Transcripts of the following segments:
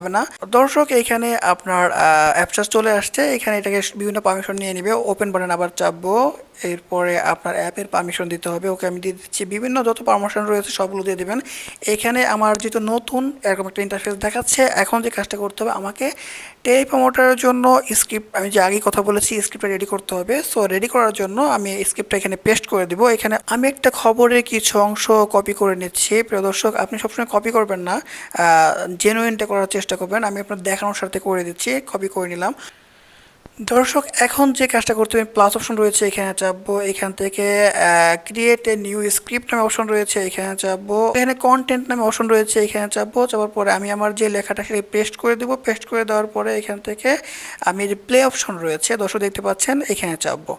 না। দর্শক এইখানে আপনার অ্যাপসটা চলে আসছে। এখানে এটাকে বিভিন্ন পারমিশন নিয়ে নিবে। ওপেন বাটন আবার চাপবো। এরপরে আপনার অ্যাপের পারমিশন দিতে হবে। ওকে আমি দিয়ে দিচ্ছি। বিভিন্ন যত পারমিশন রয়েছে সবগুলো দিয়ে দিবেন। এখানে আমার যেহেতু নতুন এরকম একটা ইন্টারফেস দেখাচ্ছে, এখন যে কাজটা করতে হবে আমাকে টেলিপ্রমোটারের জন্য স্ক্রিপ্ট, আমি যে আগে কথা বলেছি স্ক্রিপ্টটা রেডি করতে হবে। সো রেডি করার জন্য আমি স্ক্রিপ্টটা এখানে পেস্ট করে দিব। এখানে আমি একটা খবরের কিছু অংশ কপি করে নিচ্ছি। প্রিয় দর্শক, আপনি সবসময় কপি করবেন না, জেনুইনটা করার চেষ্টা করবেন। আমি আপনার দেখানোর সাথে করে দিচ্ছি, কপি করে নিলাম। দর্শক, এখন যে কাজটা করতে হবে, প্লাস অপশন রয়েছে, এখানে চাপবো। এখান থেকে ক্রিয়েট এ নিউ স্ক্রিপ্ট নামে অপশন রয়েছে, এখানে চাপবো। এখানে কন্টেন্ট নামে অপশন রয়েছে, এখানে চাপবো। চাপার পরে আমি আমার যে লেখাটা সেটা পেস্ট করে দেবো। পেস্ট করে দেওয়ার পরে এখান থেকে আমি যে প্লে অপশন রয়েছে, দর্শক দেখতে পাচ্ছেন, এখানে চাপবো।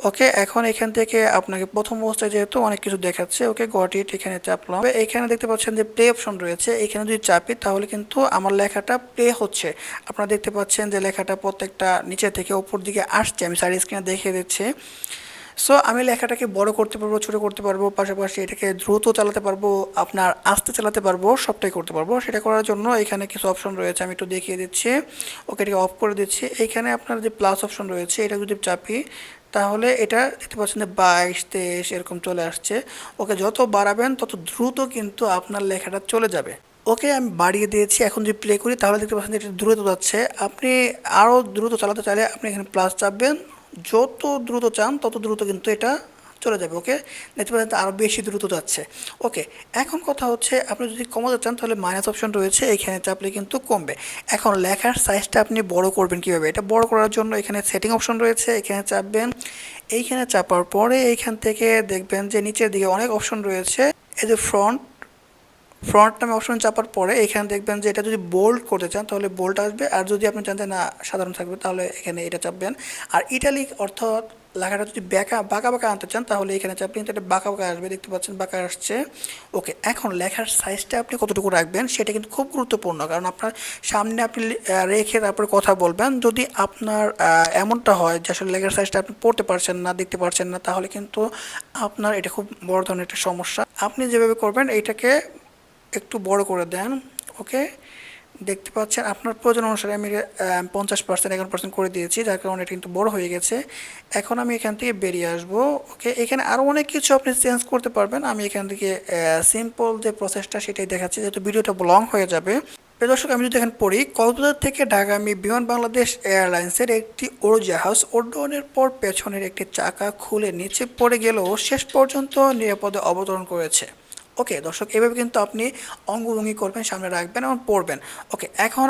ওকে, এখন এখান থেকে আপনাকে প্রথম অবস্থায় যেহেতু অনেক কিছু দেখাচ্ছে, ওকে গট ইট, এখানে চাপলাম। এখানে দেখতে পাচ্ছেন যে প্লে অপশন রয়েছে, এখানে যদি চাপি তাহলে কিন্তু আমার লেখাটা প্লে হচ্ছে। আপনারা দেখতে পাচ্ছেন যে লেখাটা প্রত্যেকটা নিচে থেকে উপর দিকে আসছে। আমি সাইড স্ক্রিনে দেখিয়ে দিচ্ছি। সো আমি লেখাটাকে বড় করতে পারবো, ছোট করতে পারবো, পাশাপাশি এটাকে দ্রুত চালাতে পারবো, আপনার আস্তে চালাতে পারবো, সবটাই করতে পারবো। সেটা করার জন্য এখানে কিছু অপশন রয়েছে, আমি একটু দেখিয়ে দিচ্ছি। ওকে, এটাকে অফ করে দিচ্ছি। এইখানে আপনার যে প্লাস অপশন রয়েছে, এটা যদি চাপি তাহলে এটা দেখতে পাচ্ছেন যে 22, 23 এরকম চলে আসছে। ওকে, যত বাড়াবেন তত দ্রুত কিন্তু আপনার লেখাটা চলে যাবে। ওকে, আমি বাড়িয়ে দিয়েছি। এখন যদি প্লে করি তাহলে দেখতে পাচ্ছেন যে এটা দ্রুত যাচ্ছে। আপনি আরও দ্রুত চালাতে চাইলে আপনি এখানে প্লাস চাপবেন। যত দ্রুত চান তত দ্রুত কিন্তু এটা চলে যাবে। ওকে, দেখতে পাচ্ছেন আরও বেশি দ্রুত যাচ্ছে। ওকে, এখন কথা হচ্ছে আপনি যদি কমাতে চান তাহলে মাইনাস অপশন রয়েছে, এখানে চাপলে কিন্তু কমবে। এখন লেখার সাইজটা আপনি বড় করবেন কীভাবে? এটা বড় করার জন্য এখানে সেটিং অপশন রয়েছে, এখানে চাপবেন। এইখানে চাপার পরে এইখান থেকে দেখবেন যে নিচের দিকে অনেক অপশন রয়েছে। এই যে ফ্রন্ট নামে অপশন চাপার পরে এখানে দেখবেন যে এটা যদি বোল্ড করতে চান তাহলে বোল্ড আসবে, আর যদি আপনি চান যে না সাধারণ থাকবে তাহলে এখানে এটা চাপবেন। আর ইটালিক অর্থাৎ লেখাটা যদি বাঁকা বাঁকা আনতে চান তাহলে এখানে চাপলে কিন্তু এটা বাঁকা বাঁকা আসবে। দেখতে পাচ্ছেন বাঁকা আসছে। ওকে, এখন লেখার সাইজটা আপনি কতটুকু রাখবেন সেটা কিন্তু খুব গুরুত্বপূর্ণ, কারণ আপনার সামনে আপনি রেখে তারপরে কথা বলবেন। যদি আপনার এমনটা হয় যে আসলে লেখার সাইজটা আপনি পড়তে পারছেন না, দেখতে পারছেন না, তাহলে কিন্তু আপনার এটা খুব বড় ধরনের একটা সমস্যা। আপনি যেভাবে করবেন এইটাকে একটু বড় করে দেন। ওকে, দেখতে পাচ্ছেন আপনার প্রয়োজন অনুসারে আমি 50%, 11% করে দিয়েছি, যার কারণে এটা কিন্তু বড় হয়ে গেছে। এখন আমি এখান থেকে বেরিয়ে আসবো। ওকে, এখানে আরও অনেক কিছু আপনি চেঞ্জ করতে পারবেন। আমি এখান থেকে সিম্পল যে প্রসেসটা সেটাই দেখাচ্ছি, যেহেতু ভিডিওটা লং হয়ে যাবে। প্রিয় দর্শক, আমি যদি এখানে পড়ি, কক্সবাজার থেকে ঢাকাগামী বিমান বাংলাদেশ এয়ারলাইন্সের একটি উড়োজাহাজ উড্ডয়নের পর পেছনের একটি চাকা খুলে নিচে পড়ে গেলেও শেষ পর্যন্ত নিরাপদে অবতরণ করেছে। ওকে দর্শক, এভাবে কিন্তু আপনি অঙ্গভঙ্গি করবেন, সামনে রাখবেন এবং পড়বেন। ওকে, এখন